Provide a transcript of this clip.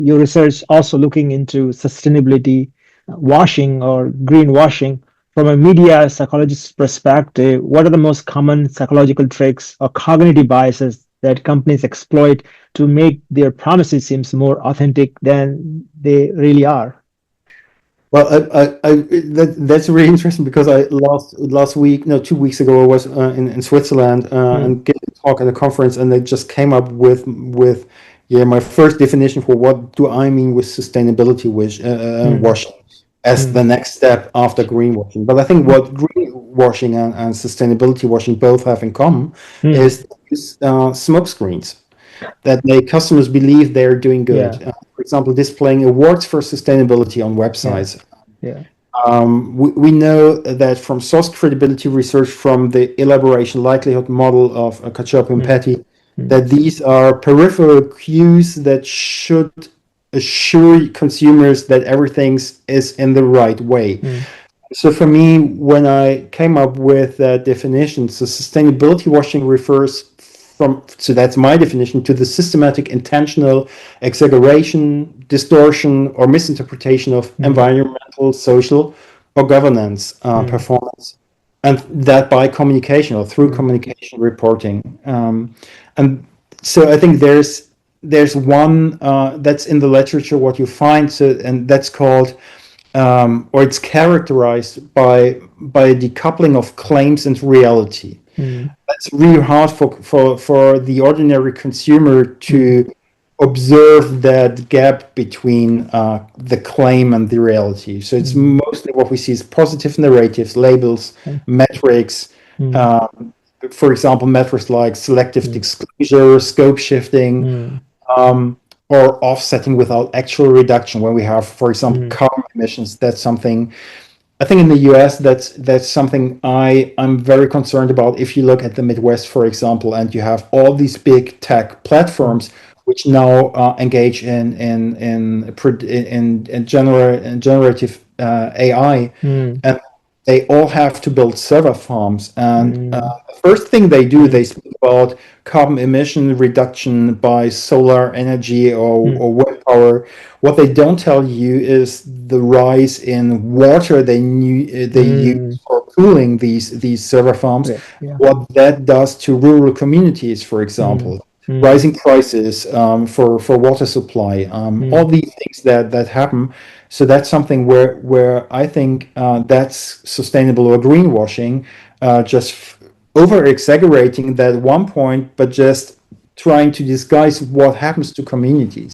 your research also looking into sustainability washing or greenwashing from a media psychologist's perspective. What are the most common psychological tricks or cognitive biases that companies exploit to make their promises seems more authentic than they really are? Well, that's really interesting because I last week, no, 2 weeks ago, I was in Switzerland Mm, and gave a talk at a conference, and they just came up with yeah, my first definition for what do I mean with sustainability mm, washing as the mm, next step after greenwashing. But I think what greenwashing and sustainability washing both have in common mm, is smoke screens that make customers believe they're doing yeah, good. For example, displaying awards for sustainability on yeah, websites. yeah. We know that from source credibility research from the elaboration likelihood model of Cacioppo and Mm, Petty mm, that these are peripheral cues that should assure consumers that everything is in the right way. mm, So for me, when I came up with that definition, so sustainability washing refers so that's my definition, to the systematic, intentional exaggeration, distortion, or misinterpretation of mm, environmental, social, or governance mm, performance, and that by communication or through mm, communication reporting. And so I think there's one that's in the literature what you find, so and that's called or it's characterized by a decoupling of claims and reality. mm, That's really hard for the ordinary consumer mm, to observe that gap between the claim and the reality. So it's mm, mostly what we see is positive narratives, labels, mm, metrics. mm, Um, for example, metrics like selective mm, disclosure, scope shifting, mm, or offsetting without actual reduction. When we have, for example, mm, carbon emissions, that's something I think in the US that's something I'm very concerned about. If you look at the Midwest, for example, and you have all these big tech mm, platforms which now engage in generative AI, mm, and they all have to build server farms. And mm, the first thing they do, mm, they speak about carbon emission reduction by solar energy mm, or wind power. What they don't tell you is the rise in water they mm. use for cooling these server farms, Okay. Yeah. what that does to rural communities, for Mm, example, mm, rising prices for water supply, all mm, these things that happen. So that's something where I think that's sustainable or greenwashing, just over exaggerating that one point, but just trying to disguise what happens to communities.